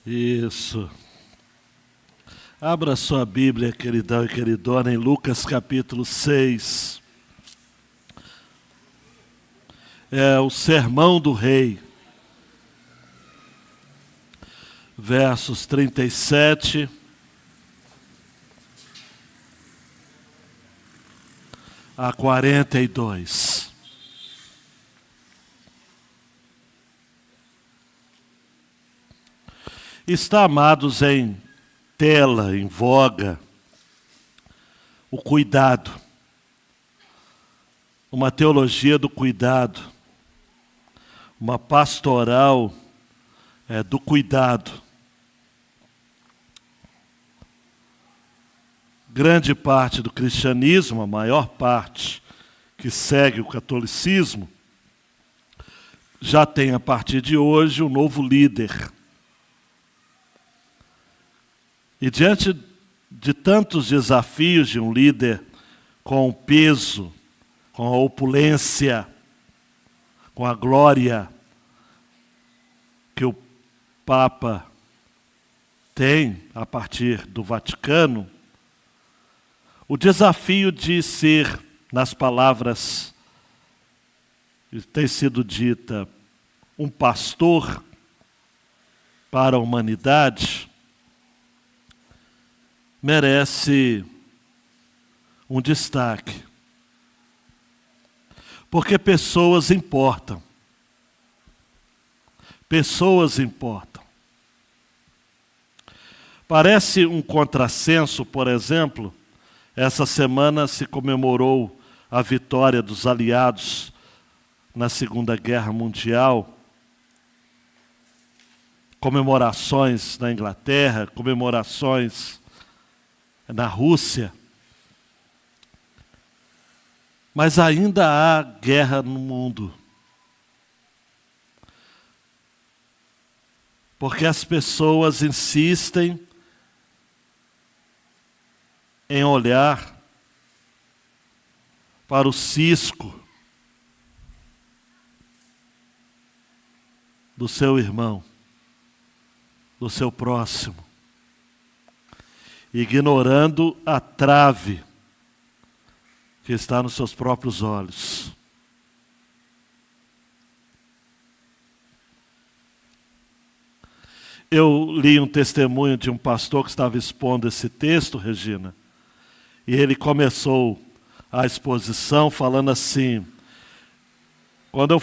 Isso. Abra sua Bíblia, queridão e queridona, em Lucas capítulo 6. É o Sermão do Rei. Versos 37 a 42. Está, amados, em tela, em voga, o cuidado. Uma teologia do cuidado. Uma pastoral do cuidado. Grande parte do cristianismo, a maior parte que segue o catolicismo, já tem a partir de hoje um novo líder. E diante de tantos desafios de um líder com o peso, com a opulência, com a glória que o Papa tem a partir do Vaticano, o desafio de ser, nas palavras que tem sido dita, um pastor para a humanidade, merece um destaque. Porque pessoas importam. Pessoas importam. Parece um contrassenso, por exemplo, essa semana se comemorou a vitória dos aliados na Segunda Guerra Mundial. Comemorações na Inglaterra, comemorações na Rússia. Mas ainda há guerra no mundo. Porque as pessoas insistem em olhar para o cisco do seu irmão, do seu próximo, ignorando a trave que está nos seus próprios olhos. Eu li um testemunho de um pastor que estava expondo esse texto, Regina, e ele começou a exposição falando assim: quando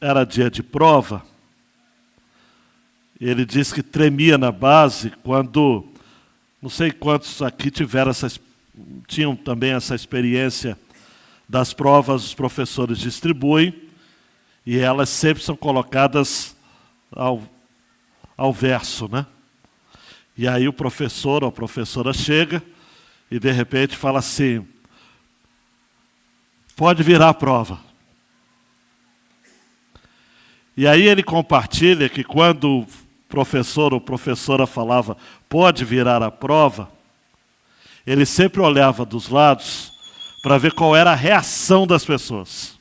era dia de prova, ele disse que tremia na base quando, não sei quantos aqui tinham também essa experiência das provas, os professores distribuem, e elas sempre são colocadas ao verso, né? E aí o professor ou a professora chega e de repente fala assim: pode virar a prova. E aí ele compartilha que quando o professor ou professora falava pode virar a prova, ele sempre olhava dos lados para ver qual era a reação das pessoas.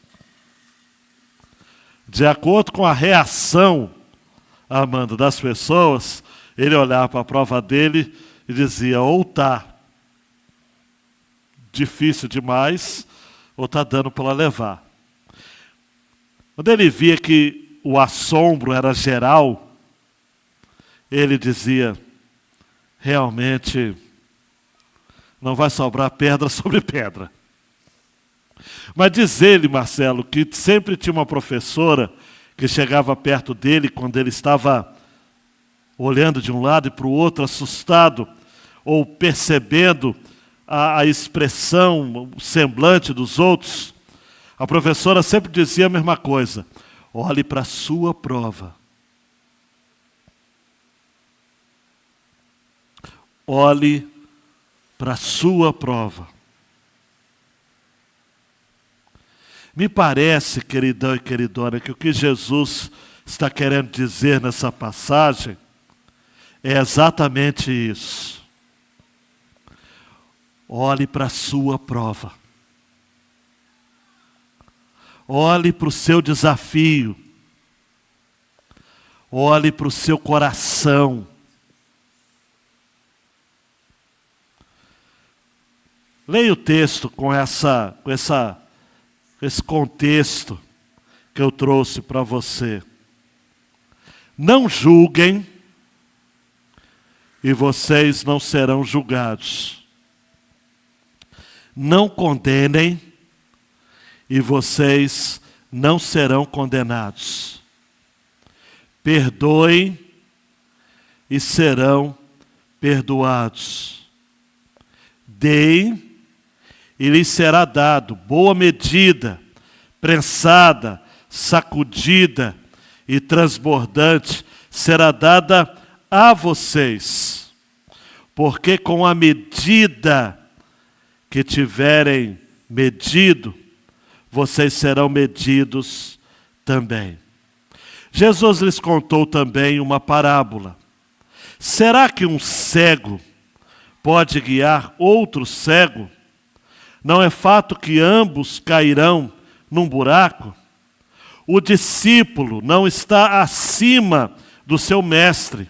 De acordo com a reação, Amanda, das pessoas, ele olhava para a prova dele e dizia: ou está difícil demais, ou está dando para levar. Quando ele via que o assombro era geral, ele dizia: realmente não vai sobrar pedra sobre pedra. Mas diz ele, Marcelo, que sempre tinha uma professora que chegava perto dele quando ele estava olhando de um lado e para o outro, assustado, ou percebendo a expressão, o semblante dos outros. A professora sempre dizia a mesma coisa: olhe para a sua prova. Olhe para a sua prova. Me parece, queridão e queridona, que o que Jesus está querendo dizer nessa passagem é exatamente isso. Olhe para a sua prova. Olhe para o seu desafio. Olhe para o seu coração. Leia o texto com esse contexto que eu trouxe para você. Não julguem e vocês não serão julgados. Não condenem e vocês não serão condenados. Perdoem e serão perdoados. Deem e lhes será dado boa medida, prensada, sacudida e transbordante, será dada a vocês. Porque com a medida que tiverem medido, vocês serão medidos também. Jesus lhes contou também uma parábola. Será que um cego pode guiar outro cego? Não é fato que ambos cairão num buraco? O discípulo não está acima do seu mestre.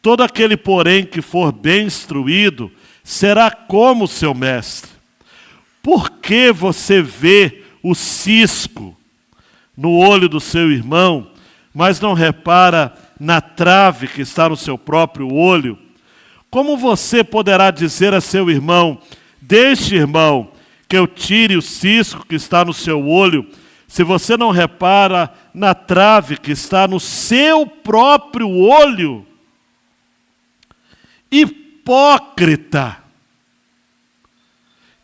Todo aquele, porém, que for bem instruído, será como seu mestre. Por que você vê o cisco no olho do seu irmão, mas não repara na trave que está no seu próprio olho? Como você poderá dizer a seu irmão: deixe, irmão, que eu tire o cisco que está no seu olho, se você não repara na trave que está no seu próprio olho? Hipócrita!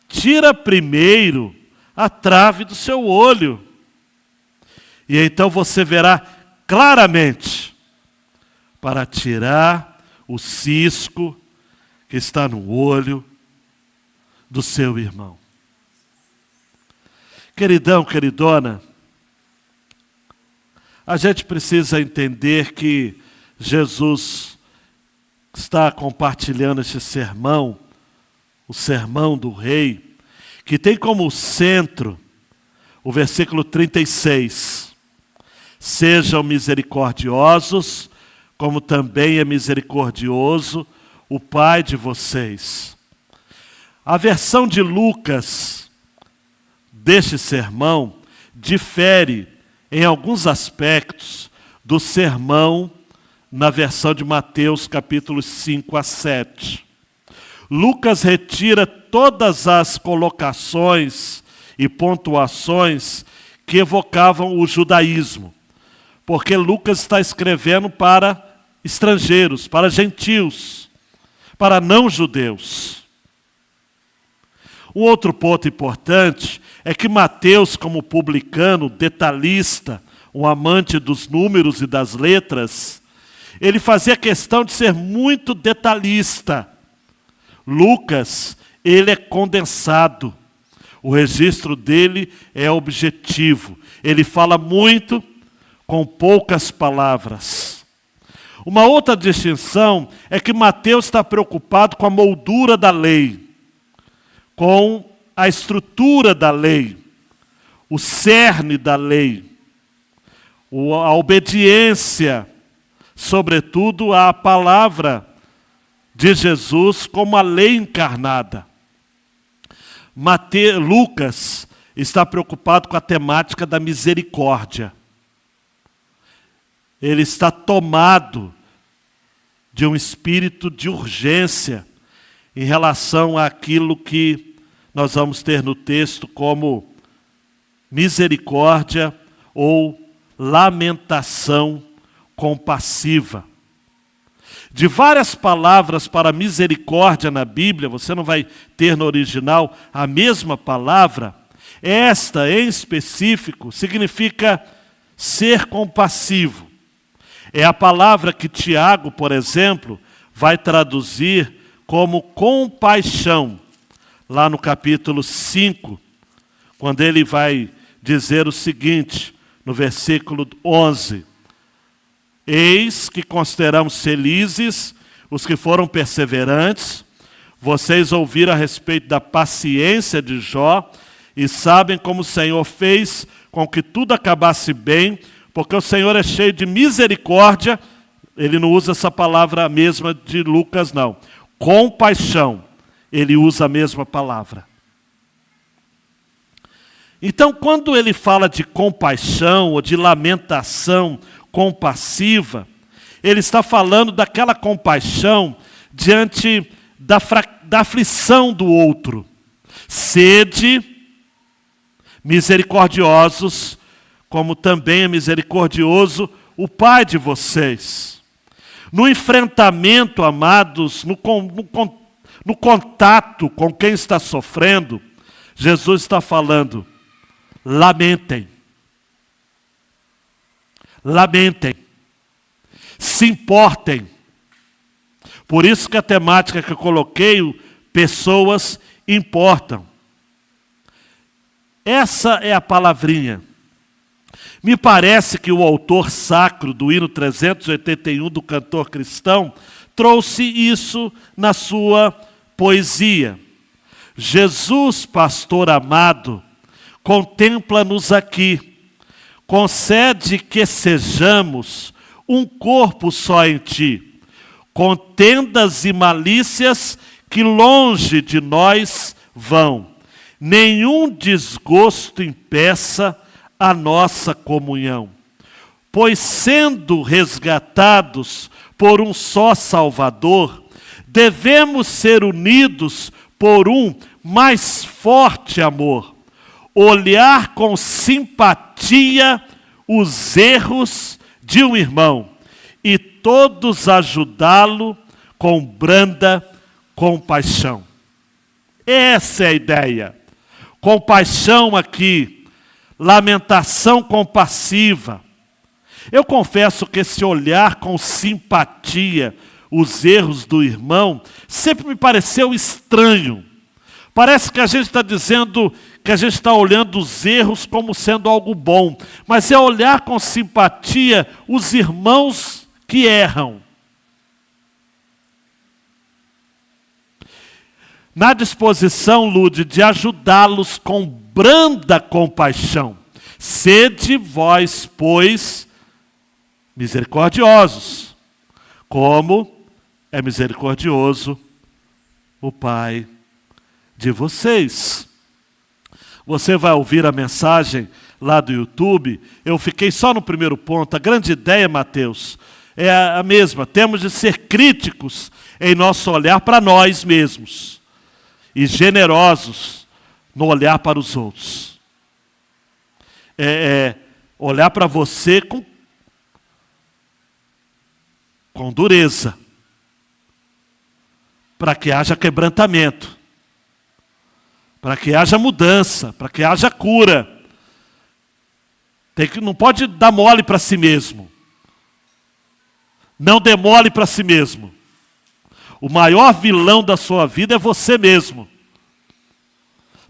Tira primeiro a trave do seu olho, e então você verá claramente para tirar o cisco que está no olho do seu irmão. Queridão, queridona, a gente precisa entender que Jesus está compartilhando esse sermão, o sermão do rei, que tem como centro o versículo 36. Sejam misericordiosos, como também é misericordioso o Pai de vocês. A versão de Lucas deste sermão difere em alguns aspectos do sermão na versão de Mateus capítulos 5 a 7. Lucas retira todas as colocações e pontuações que evocavam o judaísmo, porque Lucas está escrevendo para estrangeiros, para gentios, para não-judeus. Um outro ponto importante é que Mateus, como publicano, detalhista, um amante dos números e das letras, ele fazia questão de ser muito detalhista. Lucas, ele é condensado. O registro dele é objetivo. Ele fala muito com poucas palavras. Uma outra distinção é que Mateus está preocupado com a moldura da lei, com a estrutura da lei, o cerne da lei, a obediência, sobretudo à palavra de Jesus como a lei encarnada. Lucas está preocupado com a temática da misericórdia. Ele está tomado de um espírito de urgência em relação àquilo que nós vamos ter no texto como misericórdia ou lamentação compassiva. De várias palavras para misericórdia na Bíblia, você não vai ter no original a mesma palavra. Esta, em específico, significa ser compassivo. É a palavra que Tiago, por exemplo, vai traduzir como compaixão, lá no capítulo 5, quando ele vai dizer o seguinte, no versículo 11: eis que consideramos felizes os que foram perseverantes. Vocês ouviram a respeito da paciência de Jó e sabem como o Senhor fez com que tudo acabasse bem, porque o Senhor é cheio de misericórdia ele não usa essa palavra mesma de Lucas, não. Compaixão, ele usa a mesma palavra. Então, quando ele fala de compaixão ou de lamentação compassiva, ele está falando daquela compaixão diante da aflição do outro. Sede misericordiosos, como também é misericordioso o Pai de vocês. No enfrentamento, amados, no contato com quem está sofrendo, Jesus está falando: lamentem. Lamentem. Se importem. Por isso que a temática que eu coloquei, pessoas importam. Essa é a palavrinha. Me parece que o autor sacro do hino 381 do cantor cristão trouxe isso na sua poesia. Jesus, pastor amado, contempla-nos aqui, concede que sejamos um corpo só em ti, contendas e malícias que longe de nós vão, nenhum desgosto impeça a nossa comunhão. Pois sendo resgatados por um só Salvador, devemos ser unidos por um mais forte amor, olhar com simpatia os erros de um irmão e todos ajudá-lo com branda compaixão. Essa é a ideia. Compaixão aqui, lamentação compassiva. Eu confesso que esse olhar com simpatia os erros do irmão sempre me pareceu estranho. Parece que a gente está dizendo que a gente está olhando os erros como sendo algo bom, mas é olhar com simpatia os irmãos que erram. Na disposição, Lude, de ajudá-los com branda compaixão. Sede vós, pois, misericordiosos, como é misericordioso o Pai de vocês. Você vai ouvir a mensagem lá do YouTube. Eu fiquei só no primeiro ponto. A grande ideia, Mateus, é a mesma. Temos de ser críticos em nosso olhar para nós mesmos e generosos no olhar para os outros. Olhar para você com dureza, para que haja quebrantamento, para que haja mudança, para que haja cura. Não pode dar mole para si mesmo. Não dê mole para si mesmo. O maior vilão da sua vida é você mesmo.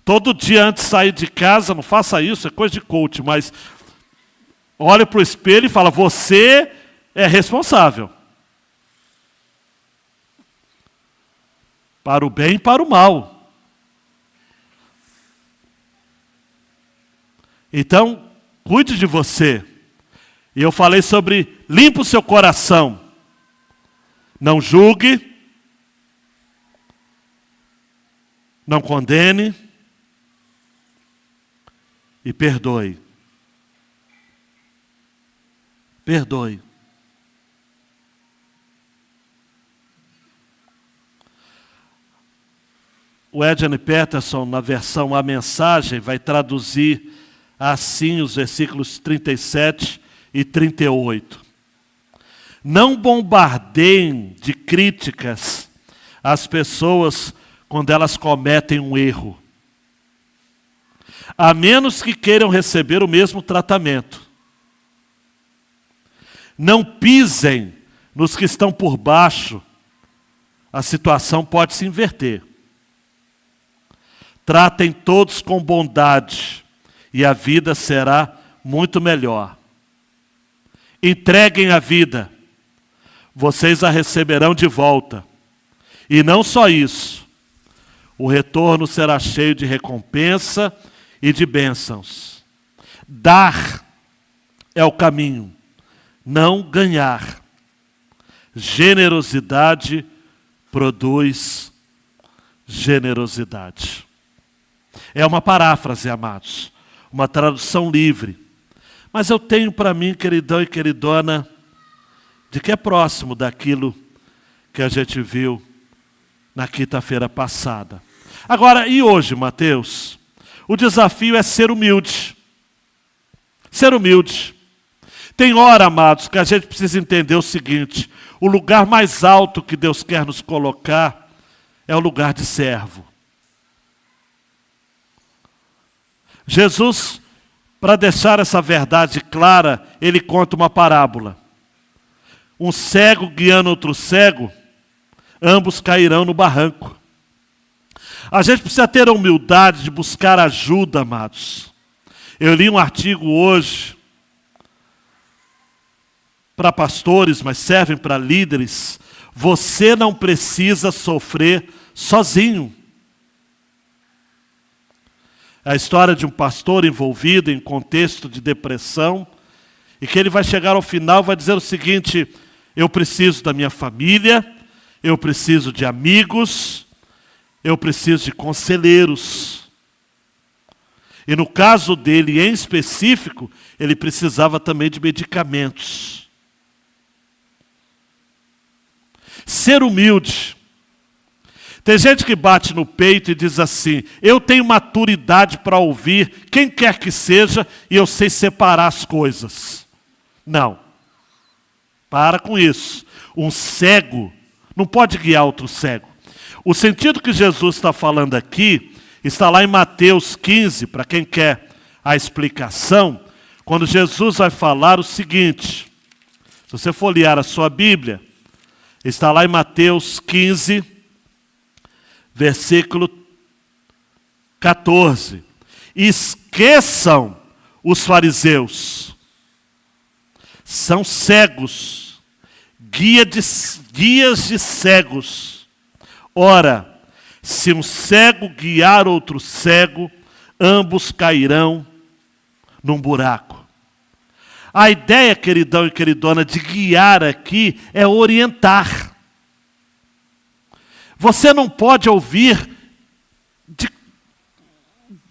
Todo dia antes de sair de casa, não faça isso, é coisa de coach, mas olhe para o espelho e fala: você é responsável. Para o bem e para o mal. Então, cuide de você. E eu falei sobre limpa o seu coração. Não julgue. Não condene. E perdoe. Perdoe. O Eugene Peterson, na versão A Mensagem, vai traduzir assim os versículos 37 e 38. Não bombardeiem de críticas as pessoas quando elas cometem um erro, a menos que queiram receber o mesmo tratamento. Não pisem nos que estão por baixo, a situação pode se inverter. Tratem todos com bondade e a vida será muito melhor. Entreguem a vida, vocês a receberão de volta. E não só isso, o retorno será cheio de recompensa e de bênçãos. Dar é o caminho, não ganhar. Generosidade produz generosidade. É uma paráfrase, amados, uma tradução livre. Mas eu tenho para mim, queridão e queridona, de que é próximo daquilo que a gente viu na quinta-feira passada. Agora, e hoje, Mateus? O desafio é ser humilde. Ser humilde. Tem hora, amados, que a gente precisa entender o seguinte: o lugar mais alto que Deus quer nos colocar é o lugar de servo. Jesus, para deixar essa verdade clara, ele conta uma parábola. Um cego guiando outro cego, ambos cairão no barranco. A gente precisa ter a humildade de buscar ajuda, amados. Eu li um artigo hoje para pastores, mas servem para líderes. Você não precisa sofrer sozinho. É a história de um pastor envolvido em contexto de depressão, e que ele vai chegar ao final e vai dizer o seguinte: eu preciso da minha família, eu preciso de amigos, eu preciso de conselheiros. E no caso dele em específico, ele precisava também de medicamentos. Ser humilde. Tem gente que bate no peito e diz assim: eu tenho maturidade para ouvir quem quer que seja e eu sei separar as coisas. Não. Para com isso. Um cego não pode guiar outro cego. O sentido que Jesus está falando aqui está lá em Mateus 15, para quem quer a explicação, quando Jesus vai falar o seguinte. Se você folhear a sua Bíblia, está lá em Mateus 15, versículo 14. Esqueçam os fariseus. São cegos, guias de cegos. Ora, se um cego guiar outro cego, ambos cairão num buraco. A ideia, queridão e queridona, de guiar aqui é orientar. Você não pode ouvir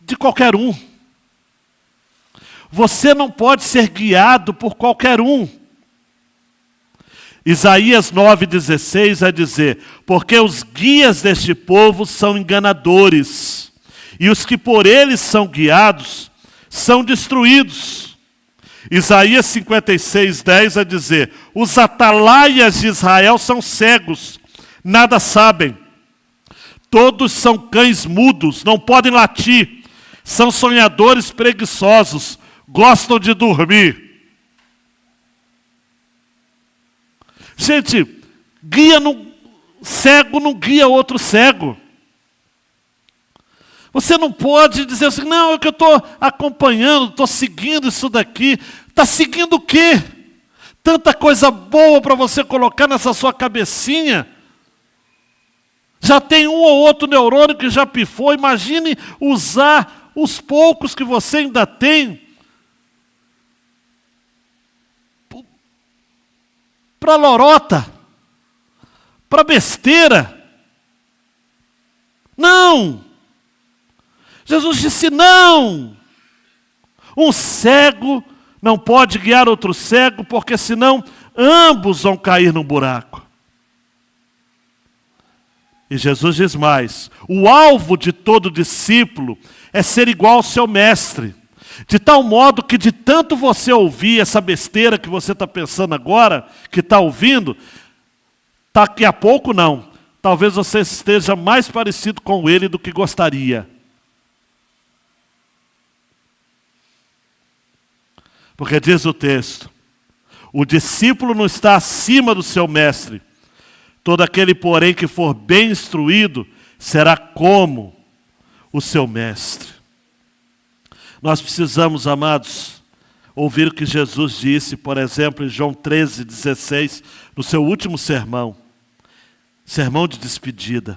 de qualquer um. Você não pode ser guiado por qualquer um. Isaías 9,16 vai dizer: porque os guias deste povo são enganadores, e os que por eles são guiados são destruídos. Isaías 56,10 vai dizer: os atalaias de Israel são cegos, nada sabem. Todos são cães mudos, não podem latir. São sonhadores preguiçosos, gostam de dormir. Gente, cego não guia outro cego. Você não pode dizer assim: não, é que eu estou acompanhando, estou seguindo isso daqui. Está seguindo o quê? Tanta coisa boa para você colocar nessa sua cabecinha. Já tem um ou outro neurônio que já pifou. Imagine usar os poucos que você ainda tem para lorota, para besteira. Não! Jesus disse não! Um cego não pode guiar outro cego, porque senão ambos vão cair num buraco. E Jesus diz mais: o alvo de todo discípulo é ser igual ao seu mestre, de tal modo que de tanto você ouvir essa besteira que você está pensando agora, que está ouvindo, daqui a pouco não, talvez você esteja mais parecido com ele do que gostaria. Porque diz o texto: o discípulo não está acima do seu mestre. Todo aquele, porém, que for bem instruído, será como o seu mestre. Nós precisamos, amados, ouvir o que Jesus disse, por exemplo, em João 13,16, no seu último sermão. Sermão de despedida.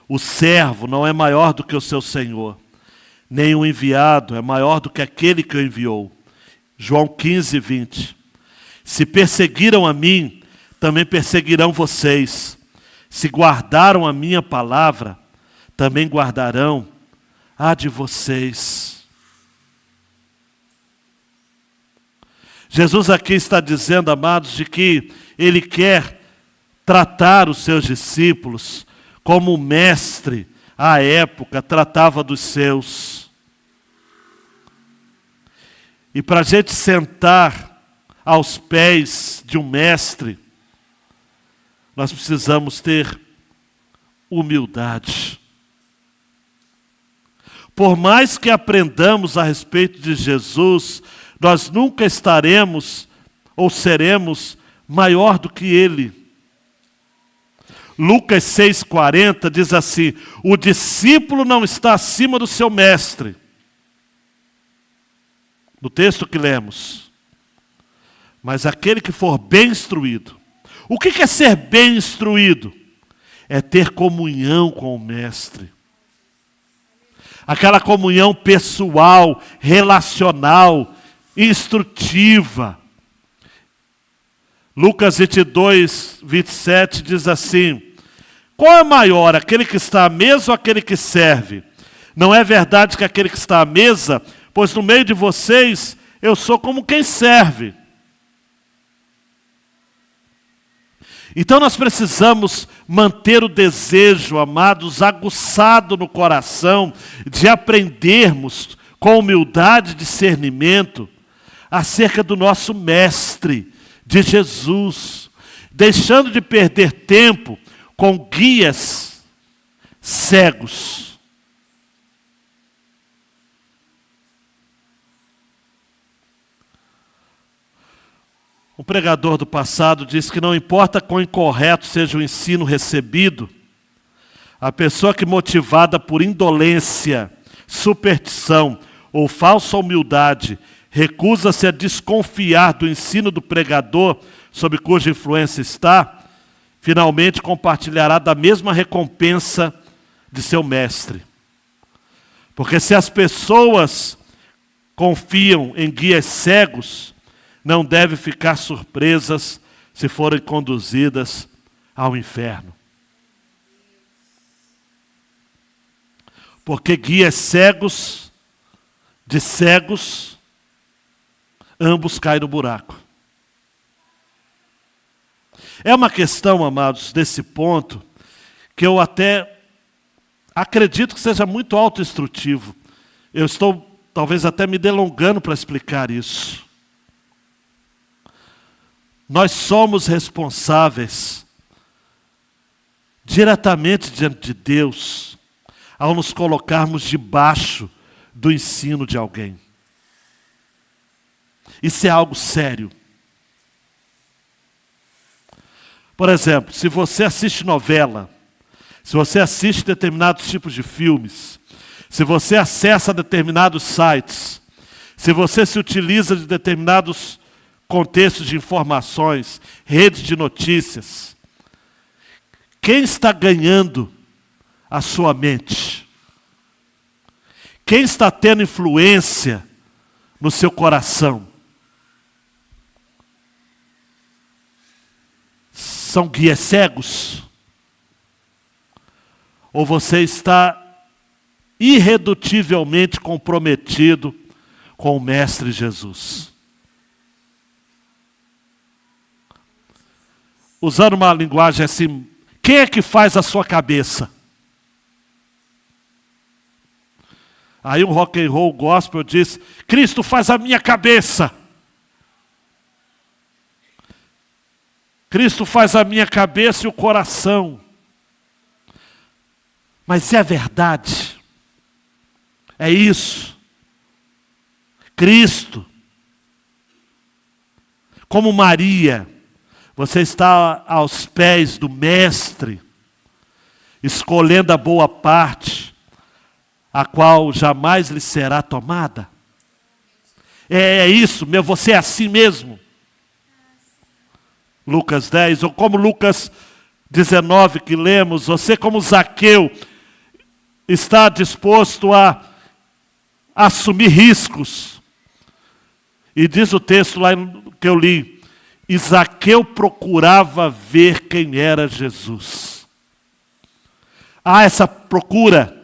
O servo não é maior do que o seu senhor, nem o enviado é maior do que aquele que o enviou. João 15:20. Se perseguiram a mim, também perseguirão vocês. Se guardaram a minha palavra, também guardarão a de vocês. Jesus aqui está dizendo, amados, de que Ele quer tratar os seus discípulos como o mestre, à época, tratava dos seus. E para a gente sentar aos pés de um mestre, nós precisamos ter humildade. Por mais que aprendamos a respeito de Jesus, nós nunca estaremos ou seremos maior do que Ele. Lucas 6,40 diz assim: o discípulo não está acima do seu mestre. No texto que lemos. Mas aquele que for bem instruído. O que é ser bem instruído? É ter comunhão com o mestre. Aquela comunhão pessoal, relacional, instrutiva. Lucas 22, 27 diz assim: qual é maior, aquele que está à mesa ou aquele que serve? Não é verdade que aquele que está à mesa, pois no meio de vocês eu sou como quem serve. Então nós precisamos manter o desejo, amados, aguçado no coração, de aprendermos com humildade e discernimento acerca do nosso mestre, de Jesus, deixando de perder tempo com guias cegos. Um pregador do passado disse que não importa quão incorreto seja o ensino recebido, a pessoa que, motivada por indolência, superstição ou falsa humildade, recusa-se a desconfiar do ensino do pregador sob cuja influência está, finalmente compartilhará da mesma recompensa de seu mestre. Porque se as pessoas confiam em guias cegos, não devem ficar surpresas se forem conduzidas ao inferno. Porque guias cegos de cegos, ambos caem no buraco. É uma questão, amados, desse ponto, que eu até acredito que seja muito autoinstrutivo. Eu estou, talvez, até me delongando para explicar isso. Nós somos responsáveis, diretamente diante de Deus, ao nos colocarmos debaixo do ensino de alguém. Isso é algo sério. Por exemplo, se você assiste novela, se você assiste determinados tipos de filmes, se você acessa determinados sites, se você se utiliza de determinados contextos de informações, redes de notícias, quem está ganhando a sua mente? Quem está tendo influência no seu coração? São guias cegos? Ou você está irredutivelmente comprometido com o Mestre Jesus? Usando uma linguagem assim, quem é que faz a sua cabeça? Aí um rock and roll gospel diz: Cristo faz a minha cabeça. Cristo faz a minha cabeça e o coração. Mas é verdade. É isso. Cristo, como Maria, você está aos pés do Mestre, escolhendo a boa parte, a qual jamais lhe será tomada. É isso, você é assim mesmo. Lucas 10, ou como Lucas 19 que lemos, você como Zaqueu está disposto a assumir riscos. E diz o texto lá que eu li: E Zaqueu procurava ver quem era Jesus. Há essa procura,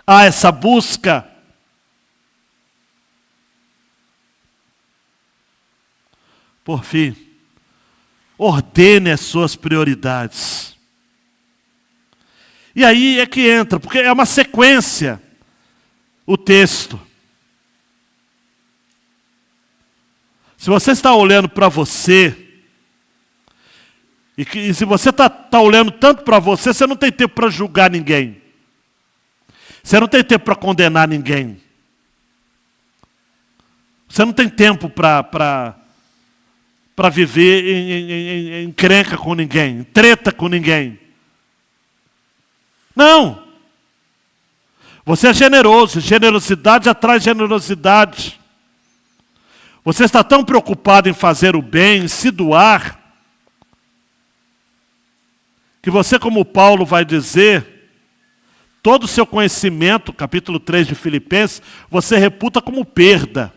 há essa busca. Por fim, ordene as suas prioridades. E aí é que entra, porque é uma sequência o texto. Se você está olhando para você, e se você está olhando tanto para você, você não tem tempo para julgar ninguém. Você não tem tempo para condenar ninguém. Você não tem tempo para viver em encrenca com ninguém, em treta com ninguém. Não. Você é generoso, generosidade atrai generosidade. Você está tão preocupado em fazer o bem, em se doar, que você, como Paulo vai dizer, todo o seu conhecimento, capítulo 3 de Filipenses, você reputa como perda.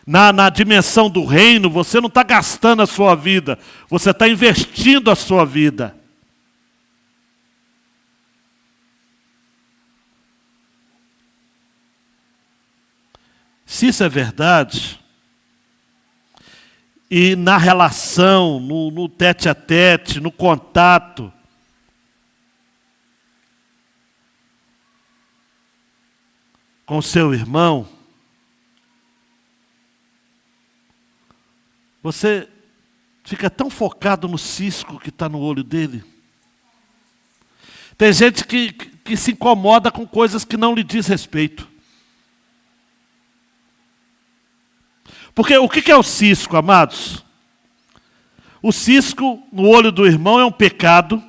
Na dimensão do reino, você não está gastando a sua vida, você está investindo a sua vida. Se isso é verdade, e na relação, no tete a tete, no contato, com seu irmão, você fica tão focado no cisco que está no olho dele. Tem gente que se incomoda com coisas que não lhe diz respeito. Porque o que é o cisco, amados? O cisco no olho do irmão é um pecado.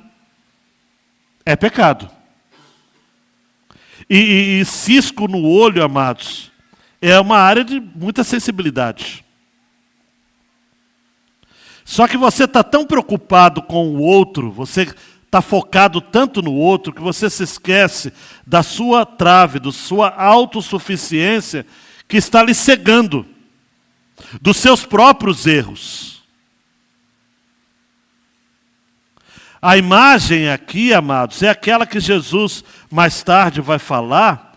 É pecado. E cisco no olho, amados, é uma área de muita sensibilidade. Só que você está tão preocupado com o outro, você está focado tanto no outro, que você se esquece da sua trave, da sua autossuficiência, que está lhe cegando, dos seus próprios erros. A imagem aqui, amados, é aquela que Jesus mais tarde vai falar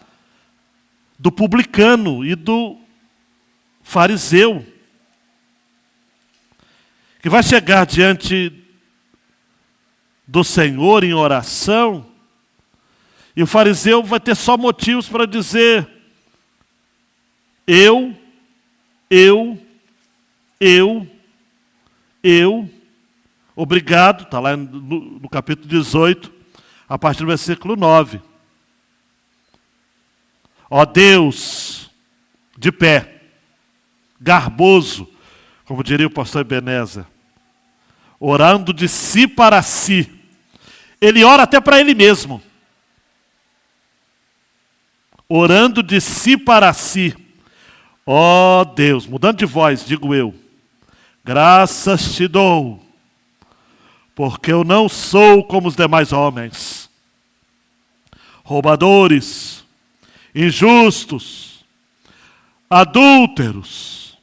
do publicano e do fariseu, que vai chegar diante do Senhor em oração, e o fariseu vai ter só motivos para dizer: eu, obrigado, está lá no capítulo 18, a partir do versículo 9. Ó Deus, de pé, garboso, como diria o pastor Ebenezer, orando de si para si. Ele ora até para ele mesmo. Orando de si para si. Ó Deus, mudando de voz, digo eu, graças te dou, porque eu não sou como os demais homens, roubadores, injustos, adúlteros.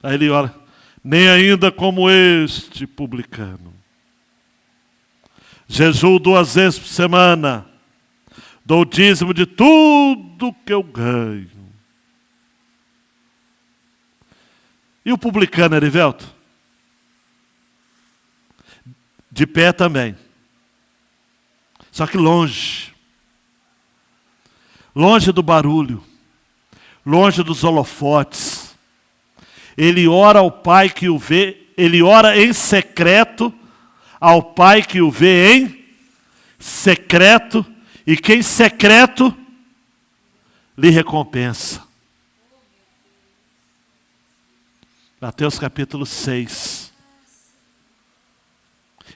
Aí ele ora, nem ainda como este publicano. Jejuo 2 vezes por semana, dou o dízimo de tudo que eu ganho. E o publicano, Erivelto? De pé também. Só que longe. Longe do barulho. Longe dos holofotes. Ele ora ao Pai que o vê. Ele ora em secreto ao Pai que o vê em secreto. E que em secreto lhe recompensa. Mateus capítulo 6.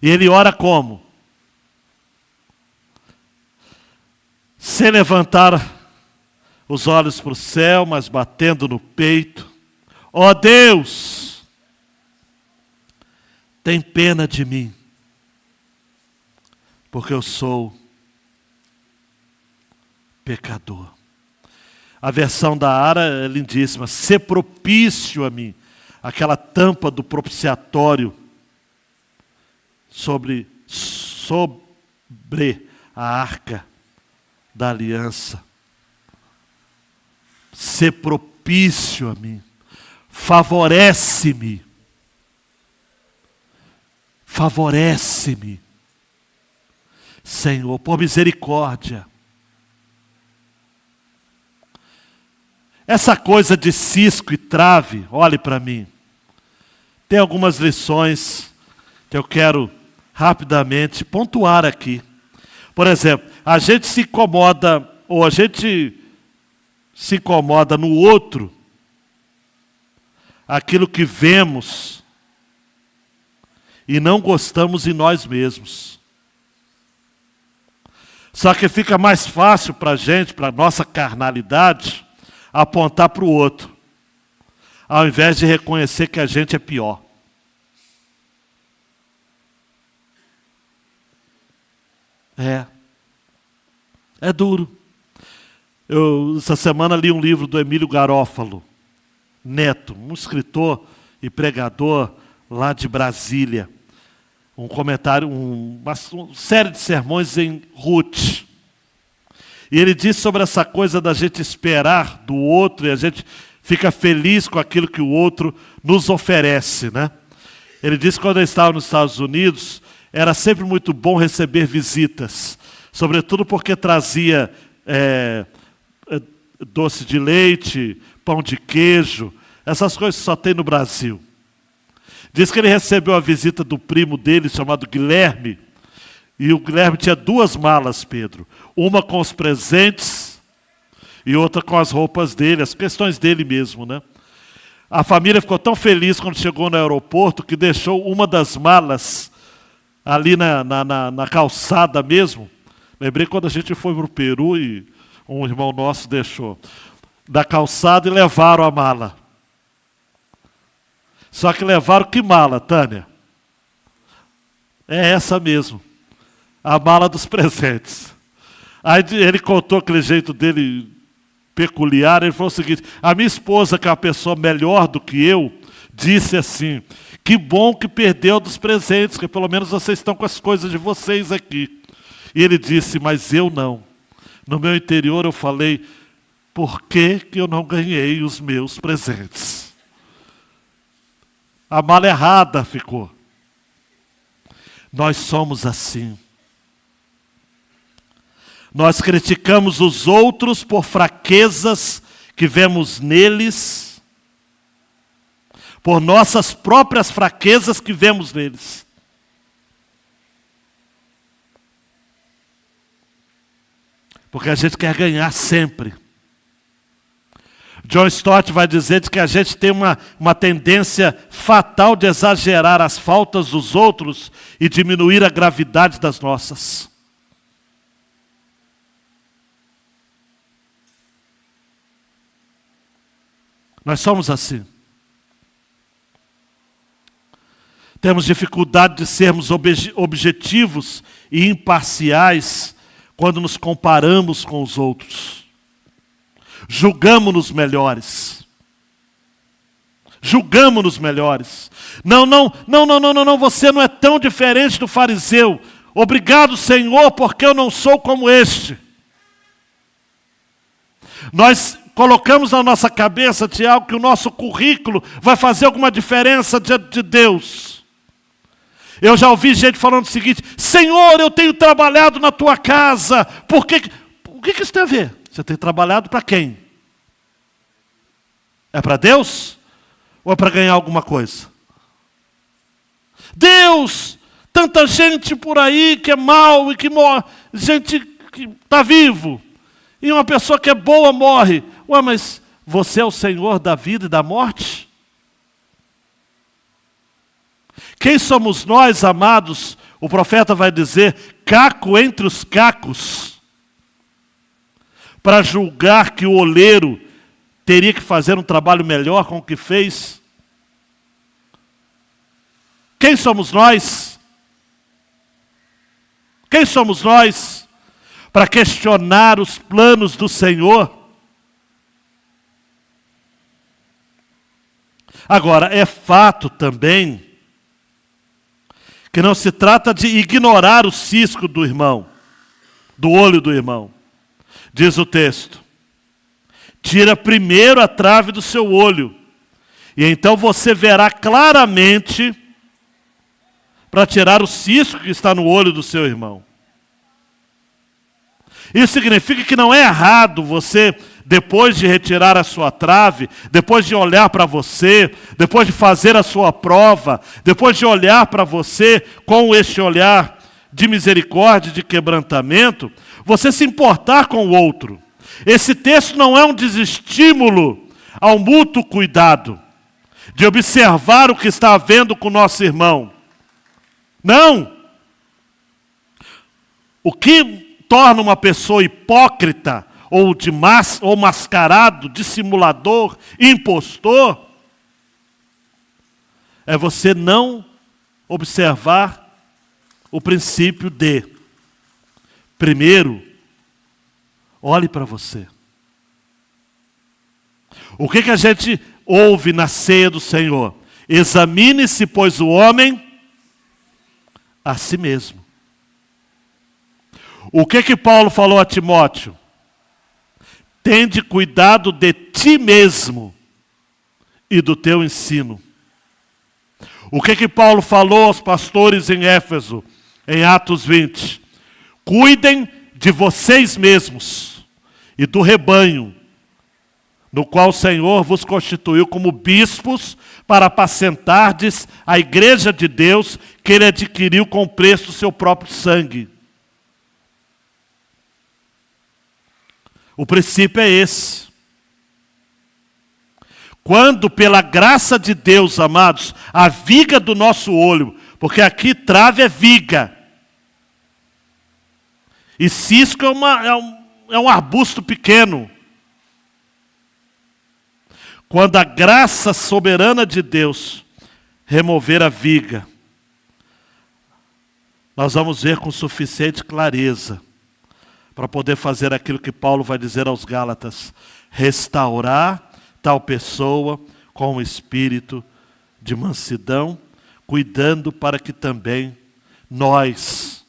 E ele ora como? Sem levantar os olhos para o céu, mas batendo no peito. Ó Deus, tem pena de mim, porque eu sou pecador. A versão da Ara é lindíssima. Ser propício a mim. Aquela tampa do propiciatório sobre a arca da aliança. Ser propício a mim. Favorece-me. Favorece-me, Senhor, por misericórdia. Essa coisa de cisco e trave, olhe para mim. Tem algumas lições que eu quero rapidamente pontuar aqui. Por exemplo, a gente se incomoda, ou a gente se incomoda no outro, aquilo que vemos, e não gostamos em nós mesmos. Só que fica mais fácil para a gente, para a nossa carnalidade, apontar para o outro, ao invés de reconhecer que a gente é pior. É duro. Eu, essa semana, li um livro do Emílio Garófalo Neto, um escritor e pregador lá de Brasília. Um comentário, uma série de sermões em Ruth. E ele diz sobre essa coisa da gente esperar do outro e a gente fica feliz com aquilo que o outro nos oferece, né? Ele diz que quando ele estava nos Estados Unidos, era sempre muito bom receber visitas, sobretudo porque trazia doce de leite, pão de queijo, essas coisas que só tem no Brasil. Diz que ele recebeu a visita do primo dele, chamado Guilherme, e o Guilherme tinha 2 malas, Pedro. Uma com os presentes e outra com as roupas dele, as questões dele mesmo, né? A família ficou tão feliz quando chegou no aeroporto que deixou uma das malas ali na calçada mesmo. Lembrei quando a gente foi para o Peru e um irmão nosso deixou. Da calçada e levaram a mala. Só que levaram que mala, Tânia? É essa mesmo. A mala dos presentes. Aí ele contou aquele jeito dele peculiar. Ele falou o seguinte: a minha esposa, que é uma pessoa melhor do que eu, disse assim: que bom que perdeu dos presentes, que pelo menos vocês estão com as coisas de vocês aqui. E ele disse: mas eu não. No meu interior eu falei: por que eu não ganhei os meus presentes? A mala errada ficou. Nós somos assim. Nós criticamos os outros por fraquezas que vemos neles, por nossas próprias fraquezas que vemos neles. Porque a gente quer ganhar sempre. John Stott vai dizer que a gente tem uma tendência fatal de exagerar as faltas dos outros e diminuir a gravidade das nossas. Nós somos assim. Temos dificuldade de sermos objetivos e imparciais quando nos comparamos com os outros. Julgamos-nos melhores. Julgamos-nos melhores. Não, você não é tão diferente do fariseu. Obrigado, Senhor, porque eu não sou como este. Nós colocamos na nossa cabeça, Tiago, que o nosso currículo vai fazer alguma diferença diante de Deus. Eu já ouvi gente falando o seguinte: Senhor, eu tenho trabalhado na tua casa. Por quê? O que isso tem a ver? Você tem trabalhado para quem? É para Deus? Ou é para ganhar alguma coisa? Deus! Tanta gente por aí que é mal e que morre. Gente que está vivo. E uma pessoa que é boa morre. Ué, mas você é o Senhor da vida e da morte? Quem somos nós, amados? O profeta vai dizer: caco entre os cacos, para julgar que o oleiro teria que fazer um trabalho melhor com o que fez. Quem somos nós? Quem somos nós para questionar os planos do Senhor? Agora, é fato também que não se trata de ignorar o cisco do irmão, do olho do irmão. Diz o texto: tira primeiro a trave do seu olho, e então você verá claramente para tirar o cisco que está no olho do seu irmão. Isso significa que não é errado você, depois de retirar a sua trave, depois de olhar para você, depois de fazer a sua prova, depois de olhar para você com este olhar de misericórdia, de quebrantamento, você se importar com o outro. Esse texto não é um desestímulo ao mútuo cuidado, de observar o que está havendo com o nosso irmão. Não! O que torna uma pessoa hipócrita, ou mascarado, dissimulador, impostor, é você não observar o princípio de, primeiro, olhe para você. O que a gente ouve na ceia do Senhor? Examine-se, pois, o homem a si mesmo. O que Paulo falou a Timóteo? Tende cuidado de ti mesmo e do teu ensino. O que Paulo falou aos pastores em Éfeso, em Atos 20? Cuidem de vocês mesmos e do rebanho, no qual o Senhor vos constituiu como bispos para apacentardes a igreja de Deus que Ele adquiriu com o preço do seu próprio sangue. O princípio é esse. Quando, pela graça de Deus, amados, a viga do nosso olho, porque aqui trave é viga, e cisco é um arbusto pequeno. Quando a graça soberana de Deus remover a viga, nós vamos ver com suficiente clareza para poder fazer aquilo que Paulo vai dizer aos Gálatas: restaurar tal pessoa com o espírito de mansidão, cuidando para que também nós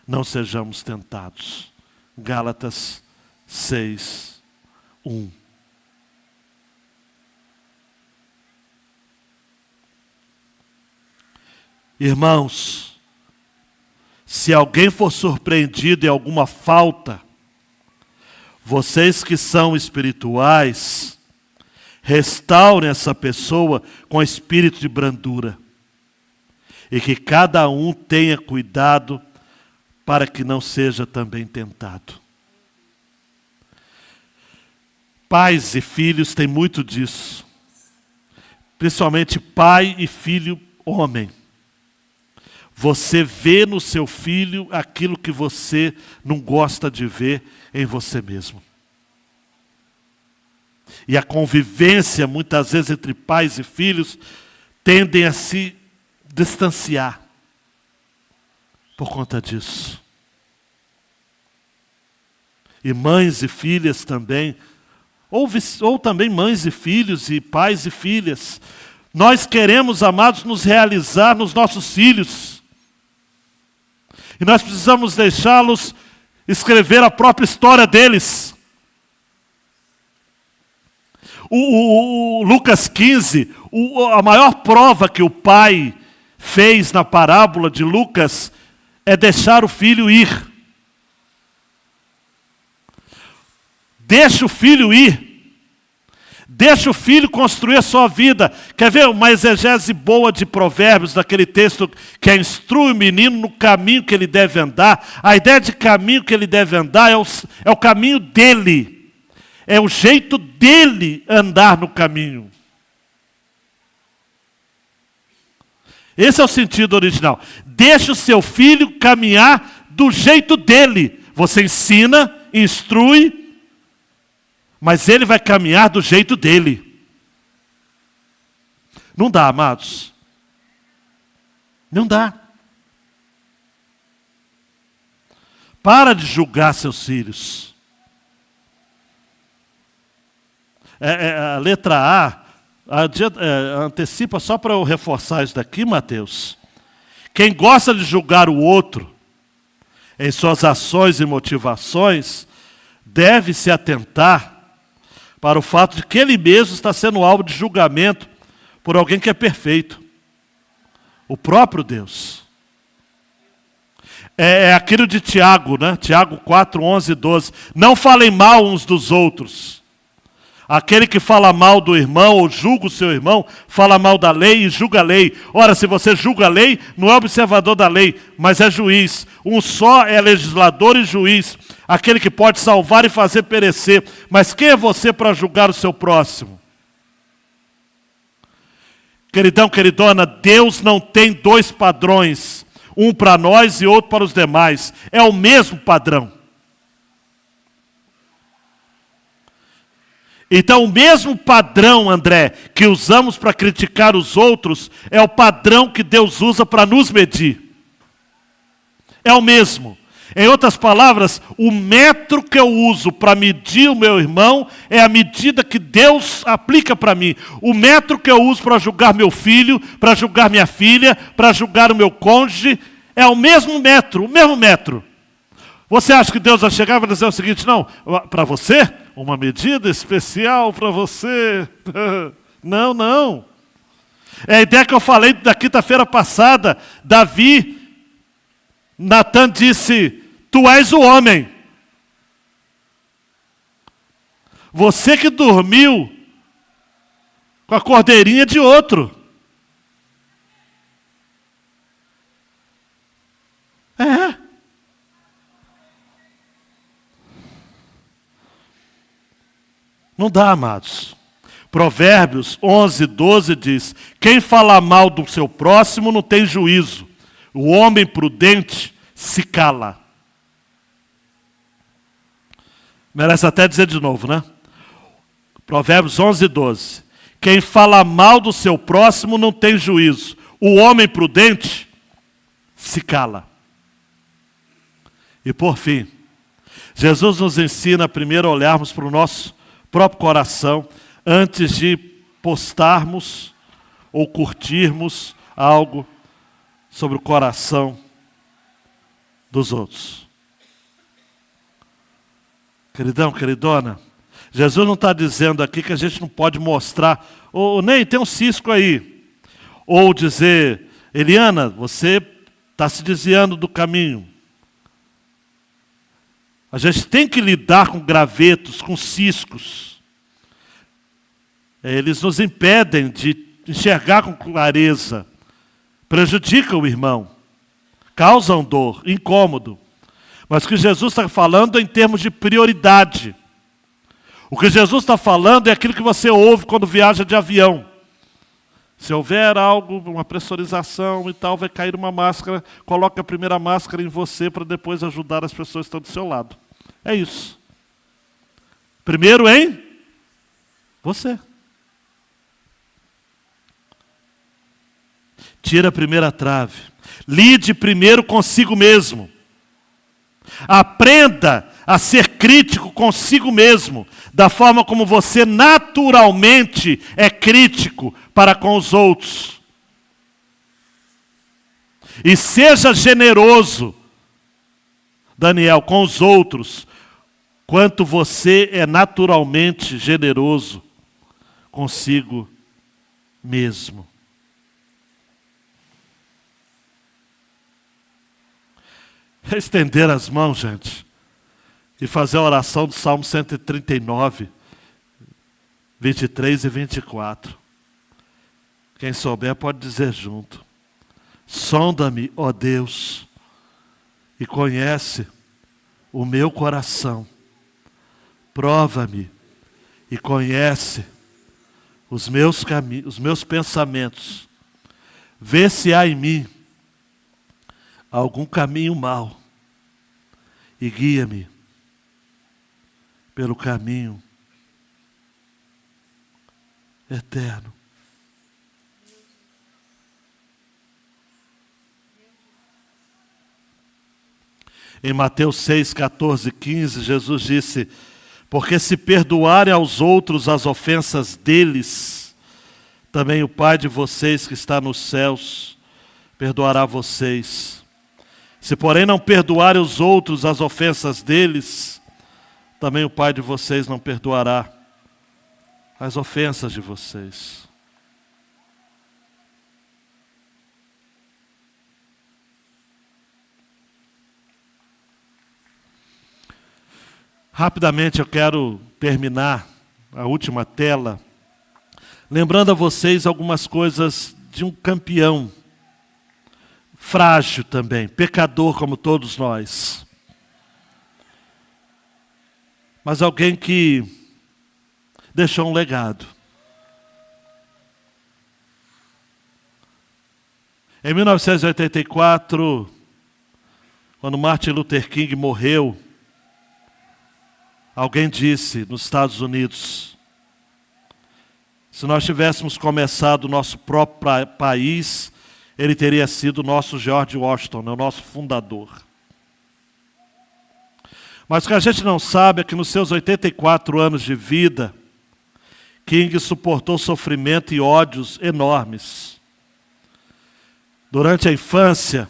não sejamos tentados. Gálatas 6, 1. Irmãos, se alguém for surpreendido em alguma falta, vocês que são espirituais, restaurem essa pessoa com espírito de brandura. E que cada um tenha cuidado para que não seja também tentado. Pais e filhos têm muito disso. Principalmente pai e filho homem. Você vê no seu filho aquilo que você não gosta de ver em você mesmo. E a convivência, muitas vezes, entre pais e filhos, tendem a se distanciar por conta disso. E mães e filhas também, ou também mães e filhos, e pais e filhas. Nós queremos, amados, nos realizar nos nossos filhos. E nós precisamos deixá-los escrever a própria história deles. O Lucas 15, a maior prova que o pai fez na parábola de Lucas é deixar o filho ir. Deixa o filho ir. Deixa o filho construir a sua vida. Quer ver uma exegese boa de Provérbios, daquele texto que é: instrui o menino no caminho que ele deve andar. A ideia de caminho que ele deve andar é o caminho dele. É o jeito dele andar no caminho. Esse é o sentido original. Deixa o seu filho caminhar do jeito dele. Você ensina, instrui, mas ele vai caminhar do jeito dele. Não dá, amados. Não dá. Para de julgar seus filhos. A letra A, antecipa só para eu reforçar isso daqui, Mateus. Quem gosta de julgar o outro em suas ações e motivações, deve se atentar para o fato de que ele mesmo está sendo alvo de julgamento por alguém que é perfeito. O próprio Deus. É aquilo de Tiago, né? Tiago 4, 11 e 12. Não falem mal uns dos outros. Aquele que fala mal do irmão ou julga o seu irmão, fala mal da lei e julga a lei. Ora, se você julga a lei, não é observador da lei, mas é juiz. Um só é legislador e juiz, aquele que pode salvar e fazer perecer. Mas quem é você para julgar o seu próximo? Queridão, queridona, Deus não tem dois padrões, um para nós e outro para os demais. É o mesmo padrão. Então, o mesmo padrão, André, que usamos para criticar os outros, é o padrão que Deus usa para nos medir. É o mesmo. Em outras palavras, o metro que eu uso para medir o meu irmão é a medida que Deus aplica para mim. O metro que eu uso para julgar meu filho, para julgar minha filha, para julgar o meu cônjuge, é o mesmo metro, o mesmo metro. Você acha que Deus vai chegar e vai dizer o seguinte, não, para você, uma medida especial para você. Não, não. É a ideia que eu falei da quinta-feira passada. Natan disse, tu és o homem. Você que dormiu com a cordeirinha de outro. É. Não dá, amados. Provérbios 11, 12 diz, quem fala mal do seu próximo não tem juízo. O homem prudente se cala. Merece até dizer de novo, né? Provérbios 11, 12. Quem fala mal do seu próximo não tem juízo. O homem prudente se cala. E por fim, Jesus nos ensina primeiro a olharmos para o nosso próprio coração, antes de postarmos ou curtirmos algo sobre o coração dos outros. Queridão, queridona, Jesus não está dizendo aqui que a gente não pode mostrar, ou nem tem um cisco aí, ou dizer, Eliana, você está se desviando do caminho. A gente tem que lidar com gravetos, com ciscos. Eles nos impedem de enxergar com clareza, prejudicam o irmão, causam dor, incômodo. Mas o que Jesus está falando é em termos de prioridade. O que Jesus está falando é aquilo que você ouve quando viaja de avião. Se houver algo, uma pressurização e tal, vai cair uma máscara, coloque a primeira máscara em você para depois ajudar as pessoas que estão do seu lado. É isso. Primeiro em você. Tira a primeira trave. Lide primeiro consigo mesmo. Aprenda a ser crítico consigo mesmo, da forma como você naturalmente é crítico para com os outros. E seja generoso, Daniel, com os outros, quanto você é naturalmente generoso consigo mesmo. É estender as mãos, gente, e fazer a oração do Salmo 139, 23 e 24. Quem souber pode dizer junto. Sonda-me, ó Deus, e conhece o meu coração. Prova-me e conhece os meus caminhos, os meus pensamentos. Vê se há em mim algum caminho mau e guia-me pelo caminho eterno. Em Mateus 6, 14, 15, Jesus disse, porque se perdoarem aos outros as ofensas deles, também o Pai de vocês que está nos céus perdoará vocês. Se, porém, não perdoarem os outros as ofensas deles, também o Pai de vocês não perdoará as ofensas de vocês. Rapidamente eu quero terminar a última tela, lembrando a vocês algumas coisas de um campeão, frágil também, pecador como todos nós. Mas alguém que deixou um legado. Em 1984, quando Martin Luther King morreu, alguém disse nos Estados Unidos: se nós tivéssemos começado o nosso próprio país, ele teria sido o nosso George Washington, o nosso fundador. Mas o que a gente não sabe é que nos seus 84 anos de vida, King suportou sofrimento e ódios enormes. Durante a infância,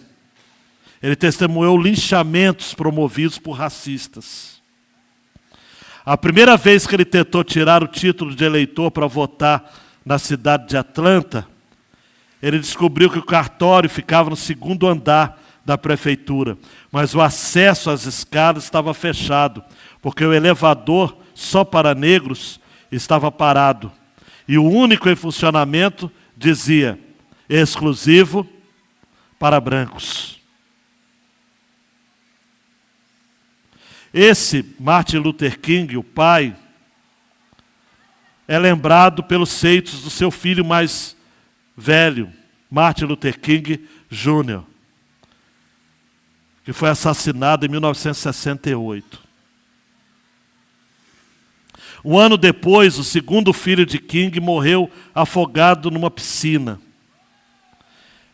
ele testemunhou linchamentos promovidos por racistas. A primeira vez que ele tentou tirar o título de eleitor para votar na cidade de Atlanta, ele descobriu que o cartório ficava no segundo andar da prefeitura, mas o acesso às escadas estava fechado, porque o elevador só para negros estava parado. E o único em funcionamento dizia: exclusivo para brancos. Esse Martin Luther King, o pai, é lembrado pelos feitos do seu filho mais velho, Martin Luther King Jr., que foi assassinado em 1968. Um ano depois, o segundo filho de King morreu afogado numa piscina.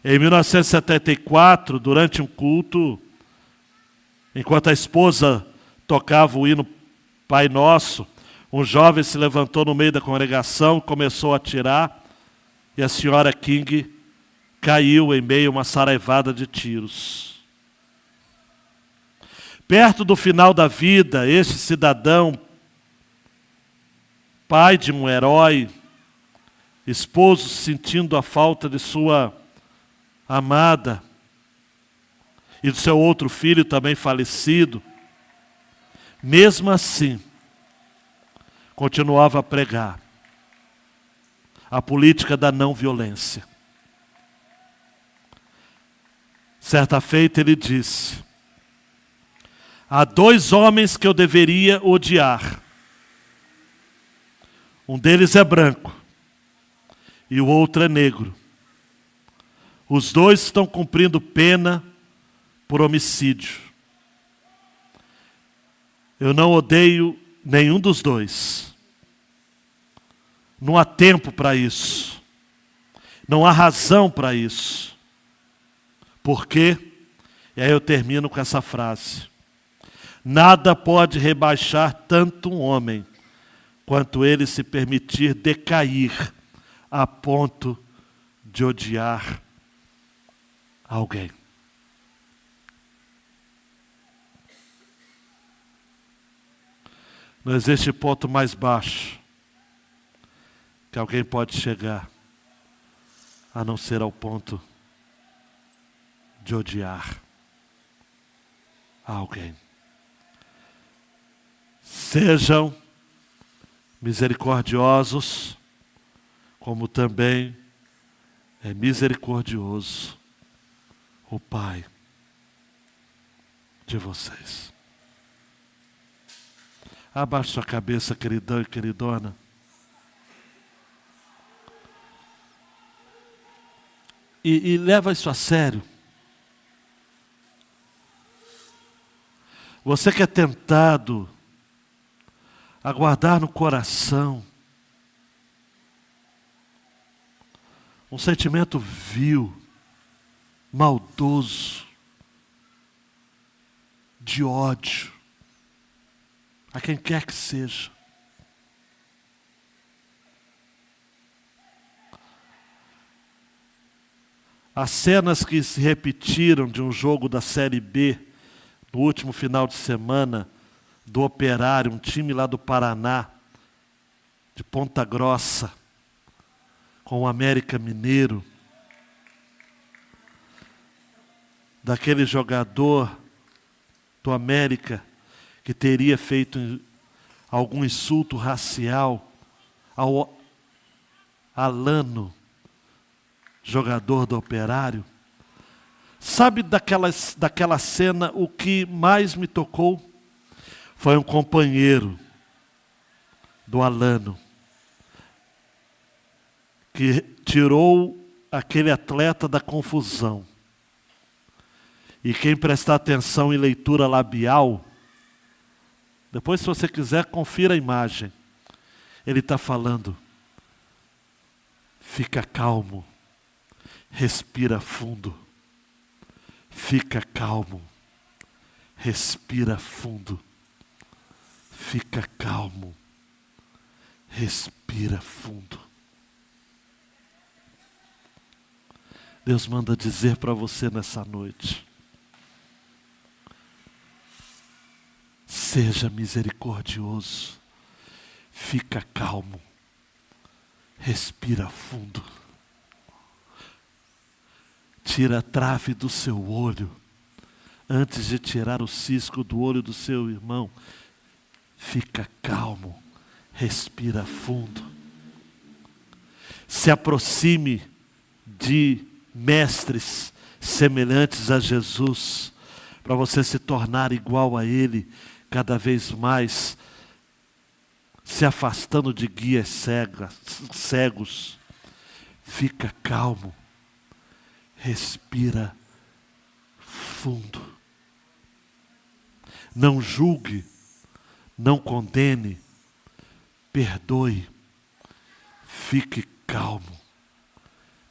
Em 1974, durante um culto, enquanto a esposa tocava o hino Pai Nosso, um jovem se levantou no meio da congregação, começou a atirar, e a senhora King caiu em meio a uma saraivada de tiros. Perto do final da vida, este cidadão, pai de um herói, esposo sentindo a falta de sua amada e do seu outro filho também falecido, mesmo assim, continuava a pregar a política da não violência. Certa feita ele disse: há dois homens que eu deveria odiar. Um deles é branco e o outro é negro. Os dois estão cumprindo pena por homicídio. Eu não odeio nenhum dos dois. Não há tempo para isso. Não há razão para isso. Por quê? E aí eu termino com essa frase: nada pode rebaixar tanto um homem quanto ele se permitir decair a ponto de odiar alguém. Não existe ponto mais baixo que alguém pode chegar, a não ser ao ponto de odiar alguém. Sejam misericordiosos, como também é misericordioso o Pai de vocês. Abaixe sua cabeça, queridão e queridona. E leva isso a sério. Você que é tentado a guardar no coração um sentimento vil, maldoso, de ódio a quem quer que seja. as cenas que se repetiram de um jogo da Série B, no último final de semana, do Operário, um time lá do Paraná, de Ponta Grossa, com o América Mineiro, daquele jogador do América que teria feito algum insulto racial ao Alano, jogador do Operário. Sabe daquela cena, o que mais me tocou? Foi um companheiro do Alano, que tirou aquele atleta da confusão. E quem prestar atenção em leitura labial, depois, se você quiser, confira a imagem. Ele está falando: fica calmo, respira fundo. Fica calmo, respira fundo. Fica calmo, respira fundo. Deus manda dizer para você nessa noite: seja misericordioso, fica calmo, respira fundo. Tira a trave do seu olho, antes de tirar o cisco do olho do seu irmão. Fica calmo, respira fundo. Se aproxime de mestres semelhantes a Jesus, para você se tornar igual a Ele, cada vez mais, se afastando de guias cegos. Fica calmo, respira fundo. Não julgue, não condene, perdoe. Fique calmo,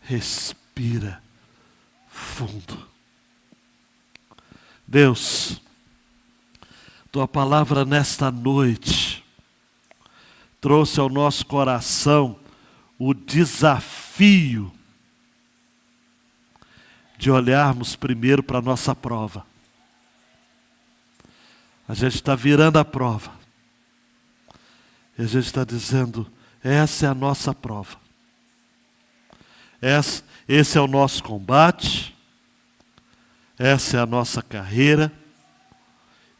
respira fundo. Deus, Tua palavra nesta noite trouxe ao nosso coração o desafio de olharmos primeiro para a nossa prova. A gente está virando a prova. E a gente está dizendo: essa é a nossa prova. Esse é o nosso combate. Essa é a nossa carreira.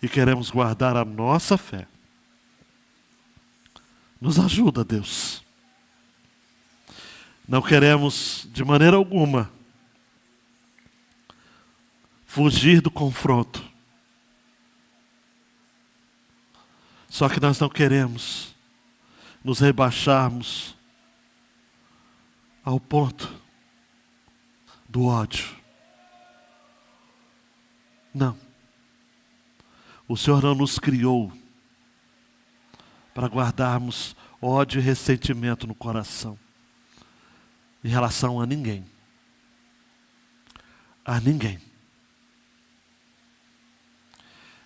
E queremos guardar a nossa fé. Nos ajuda, Deus. Não queremos, de maneira alguma, fugir do confronto. Só que nós não queremos nos rebaixarmos ao ponto do ódio. Não. O Senhor não nos criou para guardarmos ódio e ressentimento no coração em relação a ninguém. A ninguém.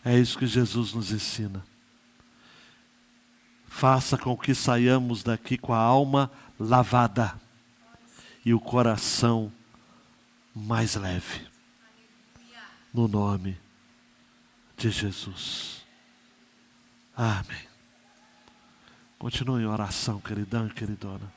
É isso que Jesus nos ensina. Faça com que saiamos daqui com a alma lavada e o coração mais leve. No nome de Jesus. Amém. Continue em oração, queridão e queridona.